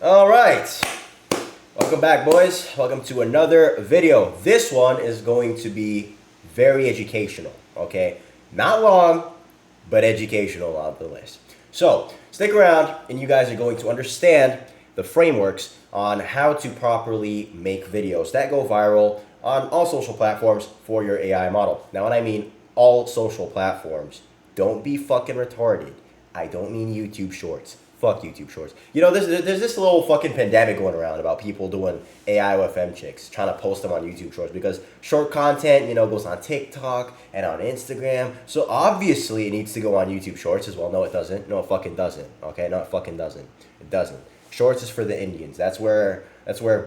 All right, welcome back, boys. Welcome to another video. This one is going to be very educational, okay? Not long, but educational on the list. So stick around and you guys are going to understand the frameworks on how to properly make videos that go viral on all social platforms for your AI model. Now, when I mean all social platforms, don't be fucking retarded. I don't mean YouTube Shorts. Fuck YouTube Shorts. You know, there's this little fucking pandemic going around about people doing AI OFM chicks, trying to post them on YouTube Shorts because short content, you know, goes on TikTok and on Instagram. So obviously it needs to go on YouTube Shorts as well. No, it doesn't. No, it fucking doesn't. Okay, no, it fucking doesn't. It doesn't. Shorts is for the Indians. That's where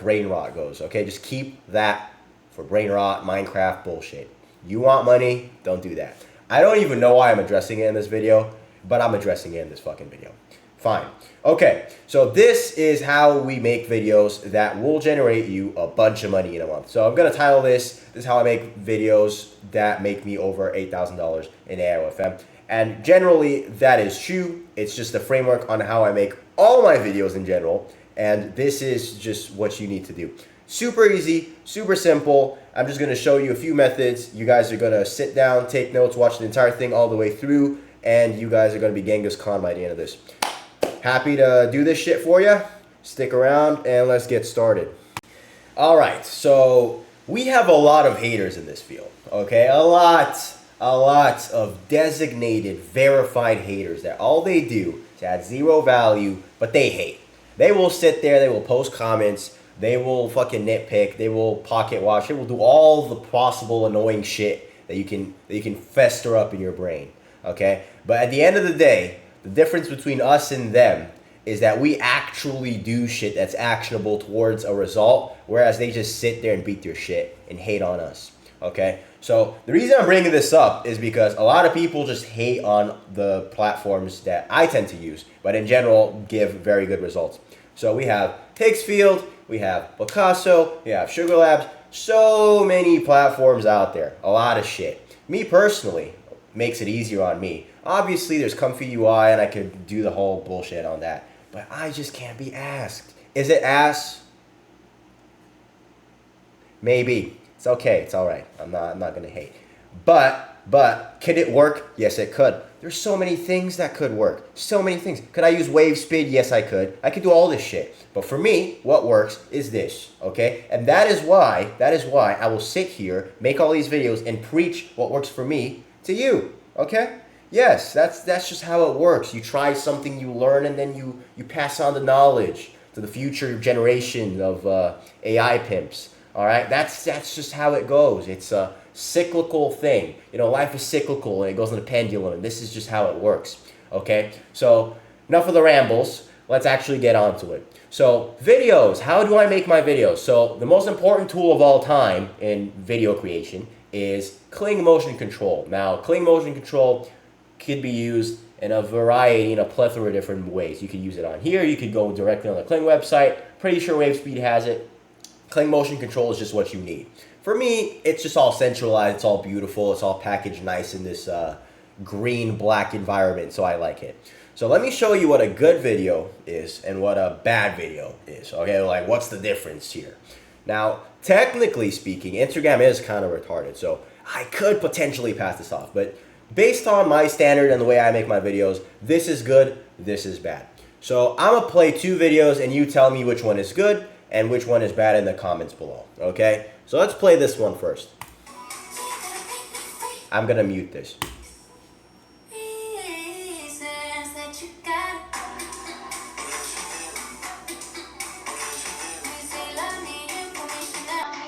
brain rot goes. Okay, just keep that for brain rot, Minecraft bullshit. You want money? Don't do that. I don't even know why I'm addressing it in this video, but I'm addressing it in this fucking video. Fine. Okay, so this is how we make videos that will generate you a bunch of money in a month. So I'm going to title this is how I make videos that make me over $8,000 in AIOFM. And generally, that is true. It's just a framework on how I make all my videos in general. And this is just what you need to do. Super easy, super simple. I'm just going to show you a few methods. You guys are going to sit down, take notes, watch the entire thing all the way through. And you guys are going to be Genghis Khan by the end of this. Happy to do this shit for you. Stick around and let's get started. All right, so we have a lot of haters in this field, okay? A lot of designated, verified haters that all they do is add zero value, but they hate. They will sit there, they will post comments, they will fucking nitpick, they will pocket watch, they will do all the possible annoying shit that you can fester up in your brain, okay? But at the end of the day, the difference between us and them is that we actually do shit that's actionable towards a result, whereas they just sit there and beat their shit and hate on us, okay? So the reason I'm bringing this up is because a lot of people just hate on the platforms that I tend to use, but in general give very good results. So we have Higgsfield, we have Picasso, we have Sugar Labs, so many platforms out there, a lot of shit. Me personally, makes it easier on me. Obviously, there's Comfy UI, and I could do the whole bullshit on that. But I just can't be asked. Is it ass? Maybe. It's okay. It's all right. I'm not going to hate. But could it work? Yes, it could. There's so many things that could work. So many things. Could I use wave speed? Yes, I could. I could do all this shit. But for me, what works is this, okay? And that is why I will sit here, make all these videos, and preach what works for me to you, okay? Yes, that's just how it works. You try something, you learn, and then you pass on the knowledge to the future generation of AI pimps, all right? That's just how it goes. It's a cyclical thing. You know, life is cyclical, and it goes in a pendulum, and this is just how it works, okay? So enough of the rambles. Let's actually get onto it. So videos, how do I make my videos? So the most important tool of all time in video creation is Kling motion control. Now, Kling motion control could be used in a variety, in a plethora of different ways. You could use it on here. You could go directly on the Kling website. Pretty sure WaveSpeed has it. Kling motion control is just what you need. For me, it's just all centralized. It's all beautiful. It's all packaged nice in this green-black environment, so I like it. So let me show you what a good video is and what a bad video is. Okay, like what's the difference here? Now, technically speaking, Instagram is kind of retarded, so I could potentially pass this off. But based on my standard and the way I make my videos, this is good, this is bad. So I'm going to play two videos and you tell me which one is good and which one is bad in the comments below, okay? So let's play this one first. I'm going to mute this.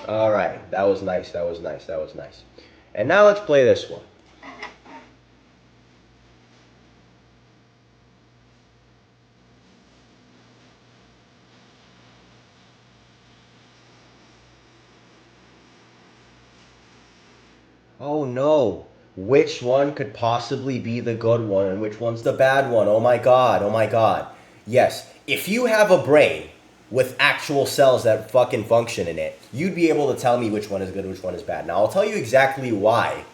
All right, that was nice, that was nice, that was nice. And now let's play this one. Oh no, which one could possibly be the good one and which one's the bad one? Oh my god, oh my god. Yes, if you have a brain with actual cells that fucking function in it, you'd be able to tell me which one is good, which one is bad. Now, I'll tell you exactly why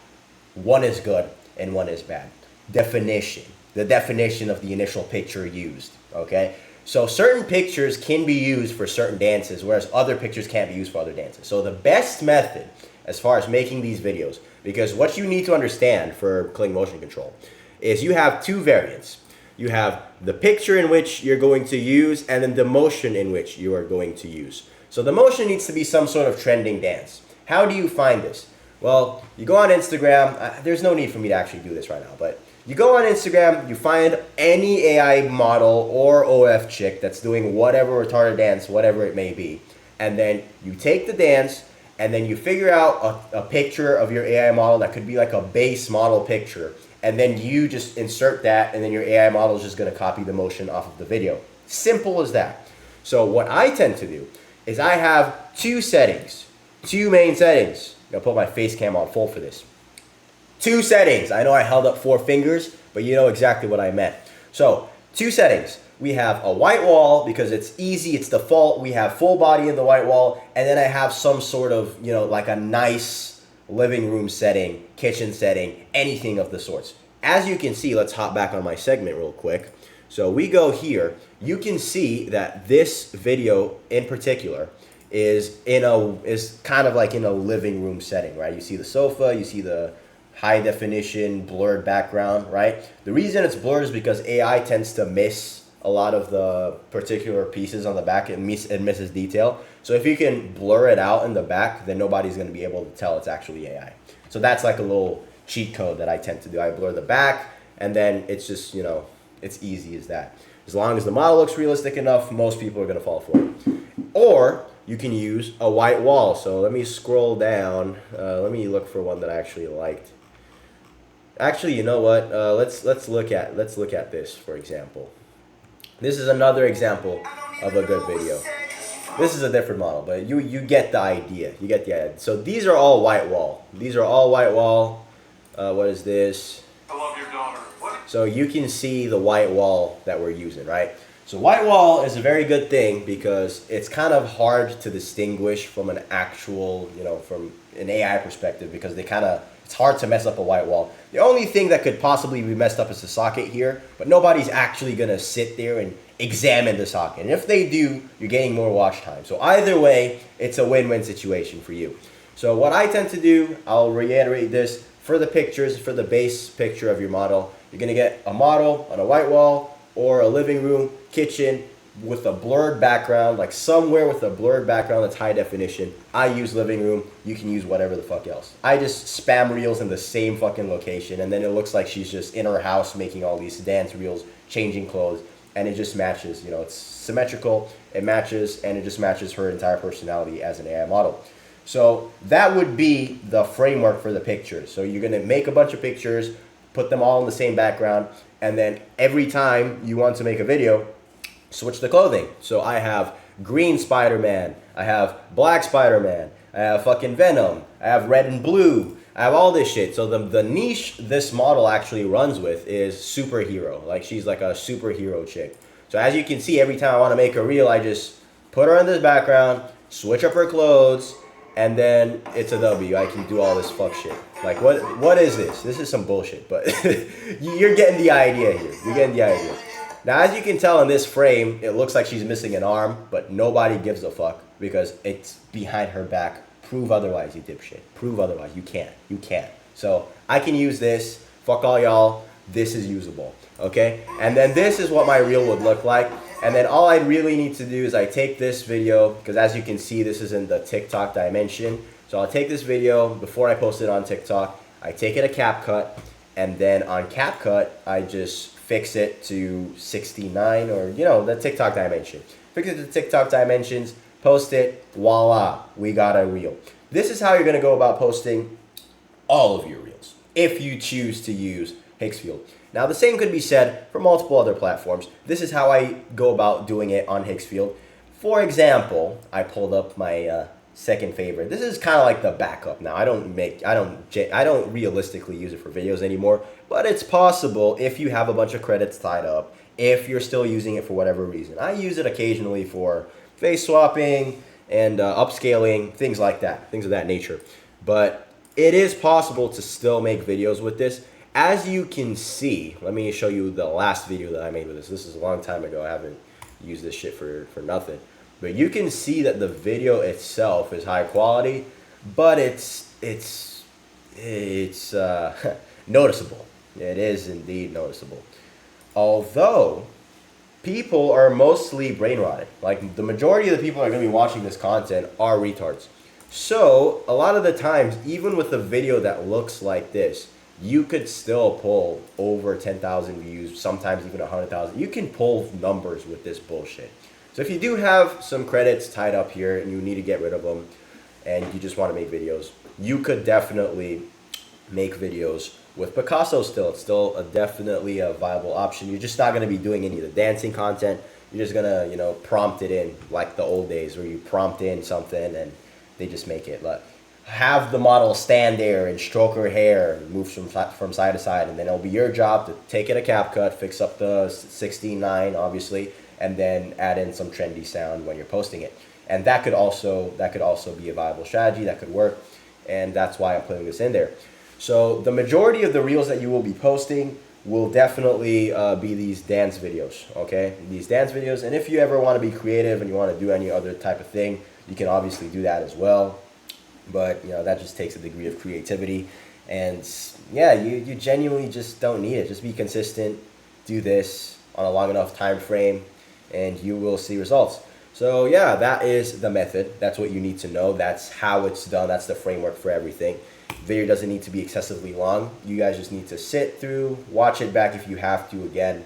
one is good and one is bad. Definition. The definition of the initial picture used, okay? So certain pictures can be used for certain dances, whereas other pictures can't be used for other dances. So the best method as far as making these videos, because what you need to understand for clicking motion control is you have two variants. You have the picture in which you're going to use and then the motion in which you are going to use. So the motion needs to be some sort of trending dance. How do you find this? Well, you go on Instagram. There's no need for me to actually do this right now, but you go on Instagram, you find any AI model or OF chick that's doing whatever retarded dance, whatever it may be, and then you take the dance and then you figure out a picture of your AI model that could be like a base model picture, and then you just insert that, and then your AI model is just going to copy the motion off of the video. Simple as that. So what I tend to do is I have two settings, two main settings. I'm going to put my face cam on full for this. Two settings. I know I held up 4 fingers, but you know exactly what I meant. So, two settings. We have a white wall because it's easy, it's default. We have full body in the white wall, and then I have some sort of, you know, like a nice living room setting, kitchen setting, anything of the sorts. As you can see, let's hop back on my segment real quick. So we go here. You can see that this video in particular is kind of like in a living room setting, right? You see the sofa, you see the high definition blurred background, right? The reason it's blurred is because AI tends to miss a lot of the particular pieces on the back. It misses detail. So if you can blur it out in the back, then nobody's going to be able to tell it's actually AI. So that's like a little cheat code that I tend to do. I blur the back, and then it's just, you know, it's easy as that. As long as the model looks realistic enough, most people are going to fall for it. Or you can use a white wall. So let me scroll down. Let me look for one that I actually liked. Actually, you know what? Let's look at this, for example. This is another example of a good video. This is a different model, but you get the idea. You get the idea. So these are all white wall. These are all white wall. What is this? I love your daughter. What? So you can see the white wall that we're using, right? So white wall is a very good thing because it's kind of hard to distinguish from an actual, you know, from an AI perspective, because it's hard to mess up a white wall. The only thing that could possibly be messed up is the socket here, but nobody's actually gonna sit there and examine the socket. And if they do, you're getting more watch time. So either way, it's a win-win situation for you. So what I tend to do, I'll reiterate this, for the pictures, for the base picture of your model, you're gonna get a model on a white wall or a living room, kitchen, with a blurred background, like somewhere with a blurred background that's high definition. I use living room. You can use whatever the fuck else. I just spam reels in the same fucking location, and then it looks like she's just in her house making all these dance reels, changing clothes, and it just matches. You know, it's symmetrical, it matches, and it just matches her entire personality as an AI model. So that would be the framework for the pictures. So you're gonna make a bunch of pictures, put them all in the same background, and then every time you want to make a video, switch the clothing. So I have green Spider-Man, I have black Spider-Man, I have fucking Venom, I have red and blue, I have all this shit. So the niche this model actually runs with is superhero. Like, she's like a superhero chick. So as you can see, every time I want to make a reel, I just put her in this background, switch up her clothes, and then it's a W. I can do all this fuck shit. Like, what is this? This is some bullshit, but you're getting the idea here. You're getting the idea. Now, as you can tell in this frame, it looks like she's missing an arm, but nobody gives a fuck because it's behind her back. Prove otherwise, you dipshit. Prove otherwise. You can't. You can't. So I can use this. Fuck all y'all. This is usable. Okay? And then this is what my reel would look like. And then all I really need to do is I take this video, because as you can see, this is in the TikTok dimension. So I'll take this video before I post it on TikTok. I take it a CapCut, and then on CapCut, I just fix it to 69, or, you know, the TikTok dimension. Fix it to TikTok dimensions, post it, voila, we got a reel. This is how you're gonna go about posting all of your reels, if you choose to use Higgsfield. Now, the same could be said for multiple other platforms. This is how I go about doing it on Higgsfield. For example, I pulled up my second favorite. This is kind of like the backup now. I don't realistically use it for videos anymore, but it's possible if you have a bunch of credits tied up, if you're still using it for whatever reason. I use it occasionally for face swapping and upscaling, things like that, things of that nature. But it is possible to still make videos with this. As you can see, let me show you the last video that I made with this. This is a long time ago. I haven't use this shit for nothing. But you can see that the video itself is high quality, but it's noticeable. It is indeed noticeable. Although people are mostly brain rotted. Like the majority of the people that are going to be watching this content are retards. So a lot of the times, even with a video that looks like this, you could still pull over 10,000 views, sometimes even 100,000. You can pull numbers with this bullshit. So if you do have some credits tied up here and you need to get rid of them and you just want to make videos, you could definitely make videos with Picasso still. It's still definitely a viable option. You're just not going to be doing any of the dancing content. You're just going to, prompt it in like the old days where you prompt in something and they just make it. Like, have the model stand there and stroke her hair and move from side to side, and then it'll be your job to take it a CapCut, fix up the 16:9 obviously, and then add in some trendy sound when you're posting it. And that could also be a viable strategy that could work, and that's why I'm putting this in there. So the majority of the reels that you will be posting will definitely be these dance videos, okay? These dance videos, and if you ever want to be creative and you want to do any other type of thing, you can obviously do that as well. But that just takes a degree of creativity, and yeah, you genuinely just don't need it. Just be consistent, do this on a long enough time frame, and you will see results. So yeah, that is the method. That's what you need to know. That's how it's done. That's the framework for everything. Video doesn't need to be excessively long. You guys just need to sit through, watch it back if you have to again,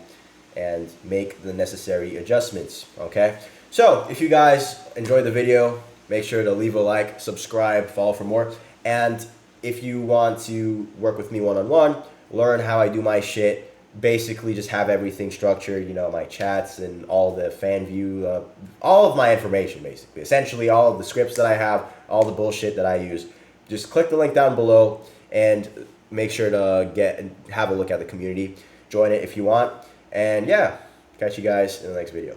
and make the necessary adjustments, okay? So if you guys enjoyed the video, make sure to leave a like, subscribe, follow for more. And if you want to work with me one-on-one, learn how I do my shit, basically just have everything structured, my chats and all the fan view, all of my information basically. Essentially all of the scripts that I have, all the bullshit that I use. Just click the link down below and make sure to have a look at the community. Join it if you want. And yeah, catch you guys in the next video.